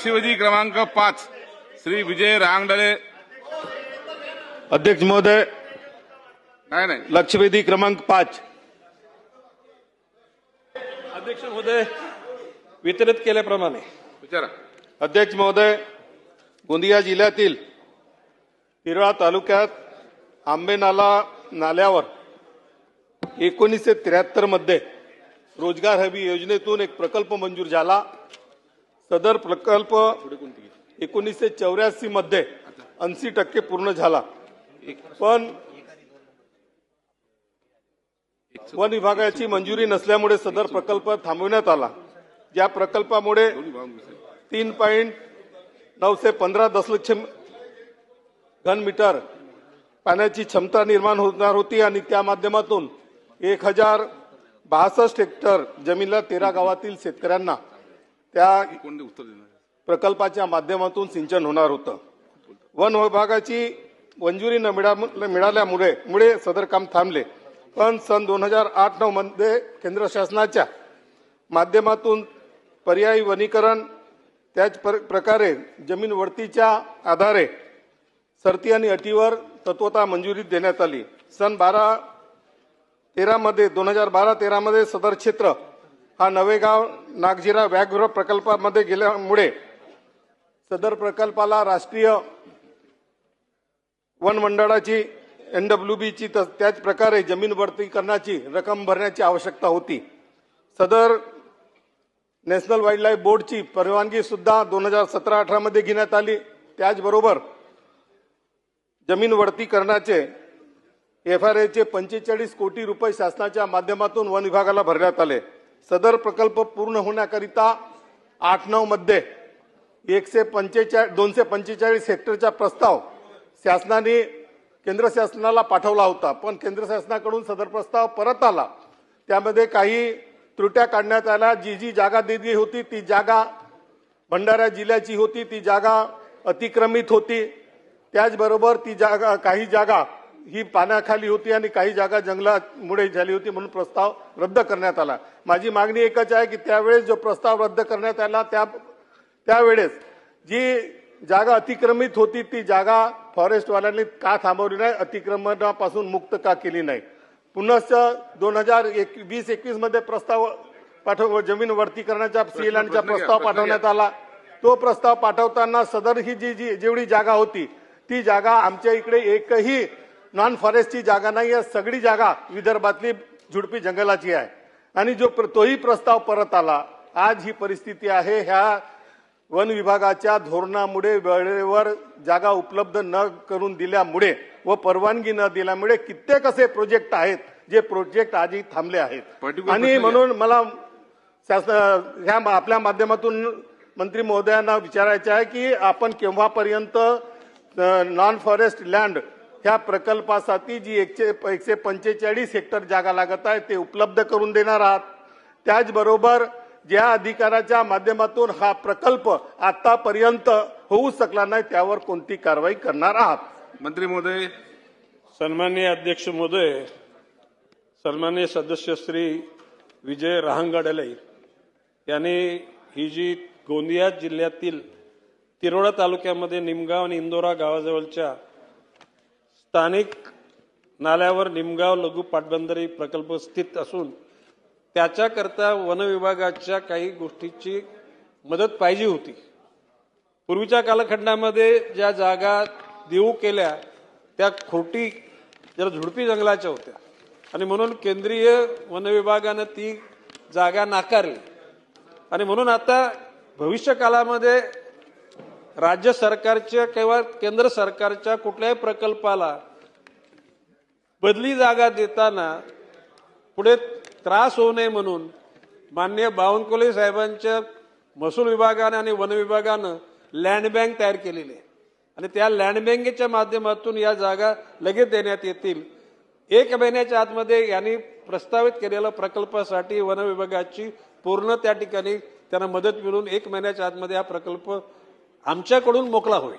लक्षवेधी क्रमांक 5 श्री विजय रांगडले। अध्यक्ष महोदय, नाही लक्षवेधी क्रमांक 5 अध्यक्ष महोदय वितरित केल्याप्रमाणे विचारा। अध्यक्ष महोदय, गोंदिया जिल्ह्यातील तिरोडा तालुक्यात आंबेनाला नाल्यावर 1973 मध्ये रोजगार हमी योजनेतून एक प्रकल्प मंजूर झाला। सदर प्रकल्प 1984 मध्ये 80% पूर्ण झाला, पण वन विभागाची मंजुरी नसल्यामुळे सदर प्रकल्प थांबवण्यात आला। या प्रकल्पामुळे 3.915 दशलक्ष घनमीटर पाण्याची क्षमता निर्माण होणार होती आणि त्या माध्यमातून 1062 हेक्टर जमिनीला 13 गावातील शेतकऱ्यांना त्या प्रकल्पाच्या माध्यमातून सिंचन होणार होतं। वन विभागाची मंजुरी न मिळाल्यामुळे सदर काम थांबले, पण सन 2008-9 मध्ये केंद्र शासनाच्या माध्यमातून पर्यायी वनीकरण त्याच प्रकारे जमीन वळतीच्या आधारे शर्ती आणि अटीवर तत्वता मंजुरी देण्यात आली। सन 2012-13 मध्ये सदर क्षेत्र हा नवेगाव नागझिरा व्याघ्र प्रकल्पामध्ये गेल्यामुळे सदर प्रकल्पाला राष्ट्रीय वन मंडळाची NWBची त्याच प्रकारे जमीन वळतीकरणाची रक्कम भरण्याची आवश्यकता होती। सदर नॅशनल वाईल्ड लाईफ बोर्डची परवानगी सुद्धा 2017-18 मध्ये घेण्यात आली। त्याचबरोबर जमीन वळतीकरणाचे FRAचे 45 कोटी रुपये शासनाच्या माध्यमातून वन विभागाला भरण्यात आले। सदर प्रकल्प पूर्ण होण्याकरिता 8-9 मध्ये 245 हेक्टरचा प्रस्ताव शासनाने केंद्र शासनाला पाठवला होता, पण केंद्र शासनाकडून सदर प्रस्ताव परत आला। त्यामध्ये काही त्रुट्या काढण्यात आल्या। जी जागा दिली होती ती जागा भंडारा जिल्ह्याची होती, ती जागा अतिक्रमित होती। त्याचबरोबर ती जागा काही जागा ही पाण्याखाली होती आणि काही जागा जंगलामुळे झाली होती, म्हणून प्रस्ताव रद्द करण्यात आला। माझी मागणी एकच आहे की त्यावेळेस जो प्रस्ताव रद्द करण्यात आला त्यावेळेस जी जागा अतिक्रमित होती ती जागा फॉरेस्टवाल्यांनी का थांबवली नाही, अतिक्रमणापासून मुक्त का केली नाही। पुनश्च 2020-21 मध्ये प्रस्ताव जमीन वळतीकरणाच्या सीएलएनचा प्रस्ताव पाठवण्यात आला। तो प्रस्ताव पाठवताना सदर ही जी जेवढी जागा होती ती जागा आमच्या इकडे एकही नॉन फॉरेस्टची जागा नाही आहे, सगळी जागा विदर्भातली झुडपी जंगलाची आहे आणि तोही प्रस्ताव परत आला। आज ही परिस्थिती आहे। ह्या वन विभागाच्या धोरणामुळे वेळेवर जागा उपलब्ध न करून दिल्यामुळे व परवानगी न दिल्यामुळे कित्येक असे प्रोजेक्ट आहेत जे प्रोजेक्ट आजही थांबले आहेत। आणि म्हणून मला ह्या आपल्या माध्यमातून मंत्री महोदयांना विचारायचे आहे की आपण केव्हापर्यंत नॉन फॉरेस्ट लँड ह्या प्रकल्पासाठी जी 145 हेक्टर जागा लागत आहे ते उपलब्ध करून देणार आहात। त्याचबरोबर ज्या अधिकाऱ्याच्या माध्यमातून हा प्रकल्प आतापर्यंत होऊ शकला नाही त्यावर कोणती कारवाई करणार आहात? मंत्री महोदय। सन्माननीय अध्यक्ष महोदय, सन्माननीय सदस्य श्री विजय रहांगडले यांनी ही जी गोंदिया जिल्ह्यातील तिरोडा तालुक्यामध्ये निमगाव आणि इंदोरा गावाजवळच्या स्थानिक नाल्यावर निमगाव लघु पाटबंधारे प्रकल्प स्थित असून त्याच्याकरता वन विभागाच्या काही गोष्टीची मदत पाहिजे होती। पूर्वीच्या कालखंडामध्ये ज्या जागा देऊ केल्या त्या खोटी जरा झुडपी जंगलाच्या होत्या आणि म्हणून केंद्रीय वन विभागानं ती जागा नाकारली आणि म्हणून आता भविष्य काळामध्ये राज्य सरकारच्या किंवा केंद्र सरकारच्या कुठल्याही प्रकल्पाला बदली जागा देताना पुढे त्रास होऊ नये म्हणून माननीय बावनकुळे साहेबांच्या महसूल विभागाने आणि वन विभागानं लँड बँक तयार केलेली आहे आणि त्या लँड बँकेच्या माध्यमातून या जागा लगेच देण्यात येतील। 1 महिन्याच्या आतमध्ये यांनी प्रस्तावित केलेल्या प्रकल्पासाठी वन विभागाची पूर्ण त्या ठिकाणी त्यांना मदत मिळून 1 महिन्याच्या आतमध्ये हा प्रकल्प आमच्याकडून मोकळा होईल।